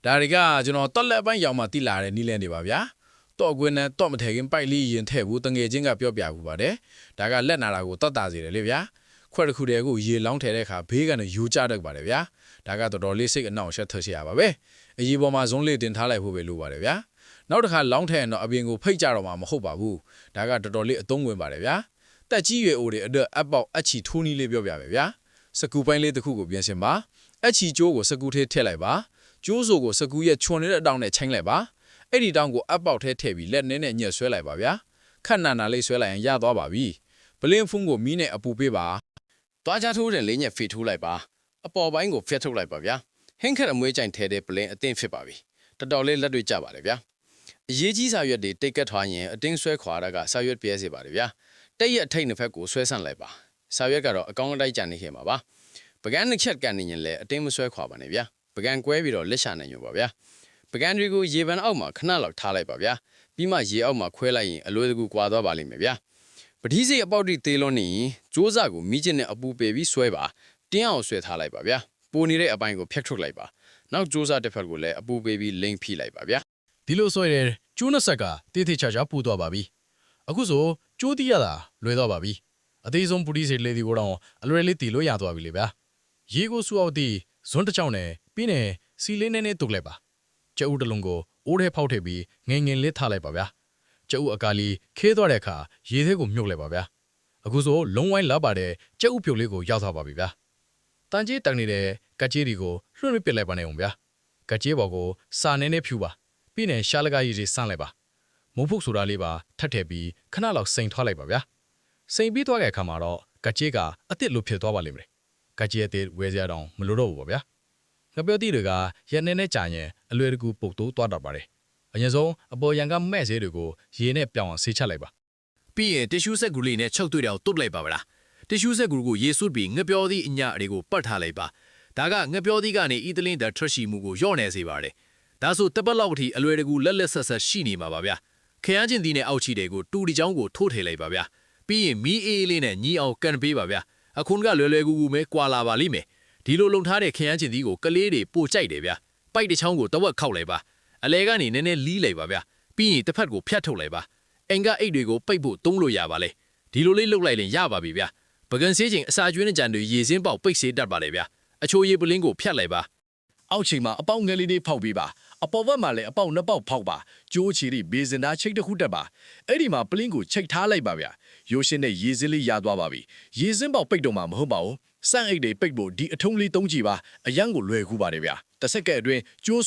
ဒါတွေကကျွန်တော်တက်လက်ပိုင်းရောက်မှတိလာတဲ့နီးလဲနေပါဗျာတော့ကွင်းနဲ့တော့မထဲခင်ပိုက်လေးရင်ထဲဘူးတငယ်ချင်းကပြောပြဘူးပါတယ်ဒါကလက်နာတာကိုတတ်တာစေတယ်လေဗျာခွက်တစ်ခုတည်းကိုရေလောင်းထဲတဲ့အခါဘေးကနေယူကြတတ်ပါတယ်ဗျာဒါကတော်တော်လေးစိတ်အနှောင့်အယှက်ထွက်เสียရပါပဲအရေးပေါ်မှာဇွန်းလေးတင်ထားလိုက်ဖို့ပဲလိုပါတယ်ဗျာနောက်တစ်ခါလောင်းထဲရင်တော့အပြင်ကိုဖိတ်ကြတော့မှာမဟုတ်ပါဘူးဒါကတော်တော်လေးအသုံးဝင်ပါတယ်ဗျာတက်ကြီးရွယ်အိုတွေအတွက်အပေါက်အချီထိုးနီးလေးပြောပြမယ်ဗျာစကူပိုင်းလေးတစ်ခုကိုပြင်ဆင်ပါအချီကျိုးကိုစကူထဲထည့်လိုက်ပါကျိုးစိုကိုစကူရဲ့ချွန်နေတဲ့အတောင်နဲ့ချိန်လိုက်ပါအဲ့ဒီတောင်ကိုအပေါက်ထဲထည့်ပြီးလက်နှင်းနဲ့ညှက်ဆွဲလိုက်ပါဗျာခက်နာနာလေးဆွဲလိုက်ရင်ရသွားပါပြီပလင်းဖုန်းကိုမီးနဲ့အပူပေးပါတွားချထိုးတဲ့လေးညက်ဖေထိုးလိုက်ပါအပေါ်ပိုင်းကိုဖျက်ထုတ်လိုက်ပါဗျာဟင်းခက်အမွေးကြိုင်ထဲတဲ့ပလင်းအသင့်ဖြစ်ပါပြီတော်တော်လေးလက်တွေကျပါလေဗျာအရေးကြီးစာရွက်တွေတိတ်ကတ်ထွားရင်အတင်းဆွဲခွာတာကစာရွက်ပြဲစေပါတယ်ဗျာတက်ရက်အထိတ်နှစ်ဖက်ကိုဆွဲဆန့်လိုက်ပါစာရွက်ကတော့အကောင့်အတိုက်ကြနေခဲ့မှာပါပကန်းနှစ်ချက်ကန်နေရင်လည်းအတင်းမဆွဲခွာပါနဲ့ဗျာပကန်းကွဲပြီးတော့လက်ရှာနိုင်ရောပါဗျာပကန်းတွေကိုရေပန်းအောက်မှာခဏလောက်ထားလိုက်ပါဗျာပြီးမှရေအောက်မှာခွဲလိုက်ရင်အလွယ်တကူကွာသွားပါလိမ့်မယ်ဗျာပတိစိတ်အပေါက်တိသေးလွန်းနေရင်ကြိုးစားကိုမိကျင်နဲ့အပူပေပြီးဆွဲပါတင်းအောင်ဆွဲထားလိုက်ပါဗျာပိုနေတဲ့အပိုင်းကိုဖျက်ထုတ်လိုက်ပါနောက်ကြိုးစားတစ်ဖက်ကိုလည်းအပူပေပြီးလိမ့်ဖိလိုက်ပါဗျာဒီလိုဆွဲတဲ့ကျိုးနှစ်ဆက်ကတေးသေးချာချာပူသွားပါပြီအခုဆိုကျိုးတီးရတာလွယ်သွားပါပြီအသေးဆုံးပတိစိတ်လေးဒီကိုတော့အလွယ်လေးတီလို့ရသွားပြီလေဗျာရေကိုစူအောင်တီဇွန်းတစ်ချောင်းနဲ့ပြီးနေစီလေးနဲ့တုတ်လိုက်ပါကျအုပ်တလုံးကိုအိုးထဲဖောက်ထည့်ပြီးငင်ငင်လေးထားလိုက်ပါဗျာကျအုပ်အကာလီခဲသွားတဲ့အခါရေထဲကိုမြုပ်လိုက်ပါဗျာအခုဆိုလုံးဝိုင်းလာပါတဲ့ကျအုပ်ပြုတ်လေးကိုရောက်သွားပါပြီဗျာတန်ကြီးတန်နေတဲ့ကကြေးတွေကိုလွှင့်ပစ်လိုက်ပါနဲ့အောင်ဗျာကကြေးပေါ်ကိုစာနေနဲ့ဖြူပါပြီးနေရှာလကားရည်တွေဆန့်လိုက်ပါမုံဖုတ်ဆိုတာလေးပါထပ်ထည့်ပြီးခဏလောက်စိန်ထွားလိုက်ပါဗျာစိန်ပြီးသွားတဲ့အခါမှာတော့ကကြေးကအစ်စ်လိုဖြစ်သွားပါလိမ့်မယ်ကကြေးအသေးဝဲစရာတောင်မလိုတော့ဘူးပေါ့ဗျာငပြောတိတွေကရက်နေနဲ့ကြာရင်အလွယ်တကူပုတ်တိုးသွားတတ်ပါတယ်အရင်ဆုံးအပေါ်ရန်ကမဲ့ဆေးတွေကိုရေနဲ့ပြောင်းအောင်ဆေးချလိုက်ပါပြီးရင်တ िश ူးဆက်ကူလေးနဲ့ချုပ်တွေ့တော့တုတ်လိုက်ပါဗလားတ िश ူးဆက်ကူကိုရေစွတ်ပြီးငပြောသည့်အညတွေကိုပတ်ထားလိုက်ပါဒါကငပြောသည့်ကနေအီတလင်းတဲ့ထွက်ရှိမှုကိုလျော့နေစေပါတယ်ဒါဆိုတပတ်လောက်အထိအလွယ်တကူလက်လက်ဆက်ဆက်ရှိနေမှာပါဗျာခရမ်းချင်းသီးနဲ့အောက်ချီတွေကိုတူတီချောင်းကိုထိုးထည့်လိုက်ပါဗျာပြီးရင်မီးအေးလေးနဲ့ညီအောင်ကန်ပေးပါဗျာအခုကလွယ်လွယ်ကူကူပဲကွာလာပါလိမ့်မယ်ဒီလိုလုံထားတဲ့ခရမ်းချင်းသီးကိုကလေးတွေပို့ကြိုက်တယ်ဗျာပိုက်တစ်ချောင်းကိုတဝက်ခောက်လိုက်ပါအလဲကနေနည်းနည်းလီးလိုက်ပါဗျာပြီးရင်တစ်ဖက်ကိုဖျတ်ထုတ်လိုက်ပါအင်ကအိတ်တွေကိုပိတ်ဖို့သုံးလို့ရပါလေဒီလိုလေးလှုပ်လိုက်ရင်ရပါပြီဗျာပကံဆေးချင်းအစာကျွေးတဲ့ကြံတွေရေစင်းပေါက်ပိတ်ဆေးတတ်ပါလေဗျာအချိုရည်ပလင်းကိုဖျတ်လိုက်ပါအောက်ချိန်မှာအပေါက်ငယ်လေးတွေဖောက်ပေးပါအပေါ်ဘက်မှာလည်းအပေါက်နှစ်ပေါက်ဖောက်ပါကျိုးချီရီဘေစင်သားချိတ်တစ်ခုတက်ပါအဲ့ဒီမှာပလင်းကိုချိတ်ထားလိုက်ပါဗျာရိုးရှင်းတဲ့ရေစင်းလေးရသွားပါပြီရေစင်းပေါက်ပိတ်တော့မှာမဟုတ်ပါဘူးစန့်အိတ်တွေပိတ်ဖို့ဒီအထုံးလေးသုံးကြည့်ပါအရန်ကိုလွယ်ကူပါတယ်ဗျာတစ်စက္ကန့်အတွင်းကျိုး